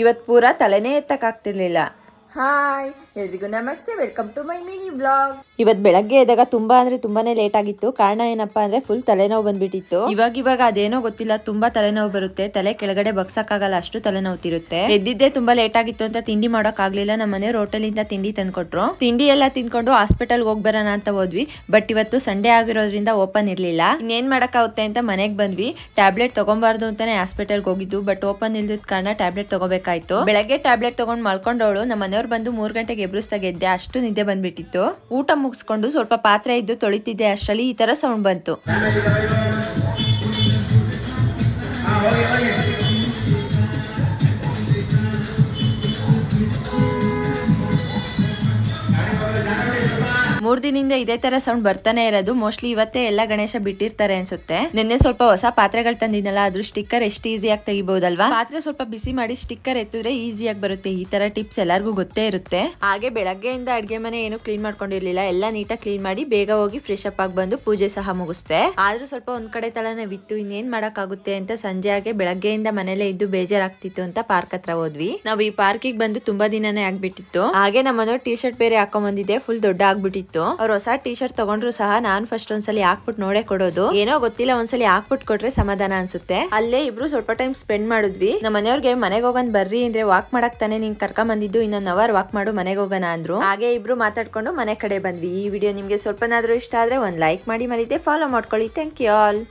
ಇವತ್ತು ಪೂರಾ ತಲೆನೇ ಎತ್ತಕ್ಕಾಗ್ತಿರ್ಲಿಲ್ಲ. ಹಾಯ್ ಎಲ್ರಿಗೂ ನಮಸ್ತೆ, welcome to my mini blog. ಇವತ್ತು ಬೆಳಗ್ಗೆ ಎದ್ದಾಗ ತುಂಬಾನೇ ಲೇಟ್ ಆಗಿತ್ತು. ಕಾರಣ ಏನಪ್ಪಾ ಅಂದ್ರೆ ಫುಲ್ ತಲೆನೋವು ಬಂದ್ಬಿಟ್ಟಿತ್ತು. ಇವಾಗ ಅದೇನೋ ಗೊತ್ತಿಲ್ಲ, ತುಂಬಾ ತಲೆನೋವು ಬರುತ್ತೆ, ತಲೆ ಕೆಳಗಡೆ ಬಗ್ಸಕ್ಕಾಗಲ್ಲ, ಅಷ್ಟು ತಲೆನೋವುತ್ತಿರುತ್ತೆ. ಎದ್ದಿದ್ದೆ ತುಂಬಾ ಲೇಟ್ ಆಗಿತ್ತು ಅಂತ ತಿಂಡಿ ಮಾಡಕ್ ಆಗ್ಲಿಲ್ಲ. ನಮ್ಮ ಮನೆಯವ್ರು ಹೋಟೆಲಿಂದ ತಿಂಡಿ ತಂದ್ಕೊಟ್ರು. ತಿಂಡಿ ಎಲ್ಲ ತಿನ್ಕೊಂಡು ಹಾಸ್ಪಿಟಲ್ ಹೋಗ್ ಬರೋಣ ಅಂತ ಹೋದ್ವಿ. ಬಟ್ ಇವತ್ತು ಸಂಡೇ ಆಗಿರೋದ್ರಿಂದ ಓಪನ್ ಇರ್ಲಿಲ್ಲ. ಇನ್ನೇನ್ ಮಾಡಕ್ಕಾಗುತ್ತೆ ಅಂತ ಮನೆಗ್ ಬಂದ್ವಿ. ಟ್ಯಾಬ್ಲೆಟ್ ತಗೊಂಬಾರ್ದು ಅಂತಾನೆ ಹಾಸ್ಪಿಟಲ್ಗೆ ಹೋಗಿದ್ದು, ಬಟ್ ಓಪನ್ ಇಲ್ದಿದ್ ಕಾರಣ ಟ್ಯಾಬ್ಲೆಟ್ ತಗೋಬೇಕಾಯ್ತು. ಬೆಳಗ್ಗೆ ಟ್ಯಾಬ್ಲೆಟ್ ತಗೊಂಡ್ ಮಲ್ಕೊಂಡವಳು ನಮ್ಮ ಮನೆಯವ್ರು ಬಂದು 3 ಗಂಟೆಗೆ ಎಬ್ಬಿಸ್ತಾಗೆದ್ದೆ. ಅಷ್ಟು ನಿದ್ದೆ ಬಂದ್ಬಿಟ್ಟಿತ್ತು. ಊಟ ಮುಗಿಸ್ಕೊಂಡು ಸ್ವಲ್ಪ ಪಾತ್ರೆ ಇದ್ದು ತೊಳಿತಿದ್ದೆ, ಅಷ್ಟರಲ್ಲಿ ಈ ತರ ಸೌಂಡ್ ಬಂತು. ಮೂರ್ ದಿನದಿಂದ ಇದೇ ತರ ಸೌಂಡ್ ಬರ್ತಾನೆ ಇರೋದು. ಮೋಸ್ಟ್ಲಿ ಇವತ್ತೇ ಎಲ್ಲ ಗಣೇಶ ಬಿಟ್ಟಿರ್ತಾರೆ ಅನ್ಸುತ್ತೆ. ನಿನ್ನೆ ಸ್ವಲ್ಪ ಹೊಸ ಪಾತ್ರೆಗಳು ತಂದಿದ್ನಲ್ಲ, ಅದ್ರ ಸ್ಟಿಕ್ಕರ್ ಎಷ್ಟು ಈಸಿಯಾಗಿ ತೆಗಿಬಹುದಲ್ವಾ. ಪಾತ್ರೆ ಸ್ವಲ್ಪ ಬಿಸಿ ಮಾಡಿ ಸ್ಟಿಕ್ಕರ್ ಎತ್ತಿದ್ರೆ ಈಸಿಯಾಗಿ ಬರುತ್ತೆ. ಈ ತರ ಟಿಪ್ಸ್ ಎಲ್ಲರಿಗೂ ಗೊತ್ತೇ ಇರುತ್ತೆ. ಹಾಗೆ ಬೆಳಗ್ಗೆಯಿಂದ ಅಡ್ಗೆ ಮನೆ ಏನು ಕ್ಲೀನ್ ಮಾಡ್ಕೊಂಡಿರ್ಲಿಲ್ಲ, ಎಲ್ಲ ನೀಟಾಗಿ ಕ್ಲೀನ್ ಮಾಡಿ ಬೇಗ ಹೋಗಿ ಫ್ರೆಶ್ ಅಪ್ ಆಗಿ ಬಂದು ಪೂಜೆ ಸಹ ಮುಗಿಸ್ತೆ. ಆದ್ರೂ ಸ್ವಲ್ಪ ಒಂದ್ ಕಡೆ ತಲೆನೋವಿತ್ತು, ಇನ್ನೇನ್ ಮಾಡಕ್ ಆಗುತ್ತೆ ಅಂತ ಸಂಜೆ ಆಗಿ ಬೆಳಗ್ಗೆಯಿಂದ ಮನೇಲೆ ಇದ್ದು ಬೇಜಾರಾಗ್ತಿತ್ತು ಅಂತ ಪಾರ್ಕ್ ಹತ್ರ ಹೋದ್ವಿ. ನಾವು ಈ ಪಾರ್ಕಿಗೆ ಬಂದು ತುಂಬಾ ದಿನನೇ ಆಗ್ಬಿಟ್ಟಿತ್ತು. ಹಾಗೆ ನಮ್ಮನೆ ಟಿ ಶರ್ಟ್ ಬೇರೆ ಹಾಕೊಂಡ್ ಬಂದಿದ್ದೆ, ಫುಲ್ ದೊಡ್ಡ ಆಗ್ಬಿಟ್ಟಿತ್ತು. ಅವ್ರು ಹೊಸ ಟಿ ಶರ್ಟ್ ತಗೊಂಡ್ರು ಸಹ ನಾನ್ ಫಸ್ಟ್ ಒಂದ್ಸಲಿ ಹಾಕ್ಬಿಟ್ಟು ನೋಡೇ ಕೊಡೋದು. ಏನೋ ಗೊತ್ತಿಲ್ಲ, ಒಂದ್ಸಲಿ ಹಾಕ್ಬಿಟ್ಟು ಕೊಟ್ರೆ ಸಮಾಧಾನ ಅನ್ಸುತ್ತೆ. ಅಲ್ಲೇ ಇಬ್ರು ಸ್ವಲ್ಪ ಟೈಮ್ ಸ್ಪೆಂಡ್ ಮಾಡಿದ್ವಿ. ನಮ್ಮ ಮನೆಯವ್ರಿಗೆ ಮನೆಗೆ ಹೋಗೋಣ ಬರ್ರಿ ಅಂದ್ರೆ ವಾಕ್ ಮಾಡಕ್ ತಾನೆ ನಿಂಗೆ ಕರ್ಕೊಂಡ್ ಬಂದಿದ್ದು, ಇನ್ನೊಂದ್ ಅವರ್ ವಾಕ್ ಮಾಡು ಮನೆಗೆ ಹೋಗೋಣ ಅಂದ್ರು. ಹಾಗೆ ಇಬ್ರು ಮಾತಾಡ್ಕೊಂಡು ಮನೆ ಕಡೆ ಬಂದ್ವಿ. ಈ ವಿಡಿಯೋ ನಿಮ್ಗೆ ಸ್ವಲ್ಪನಾದ್ರೂ ಇಷ್ಟ ಆದ್ರೆ ಒಂದ್ ಲೈಕ್ ಮಾಡಿ, ಮರಿದೆ ಫಾಲೋ ಮಾಡ್ಕೊಳ್ಳಿ. Thank you all.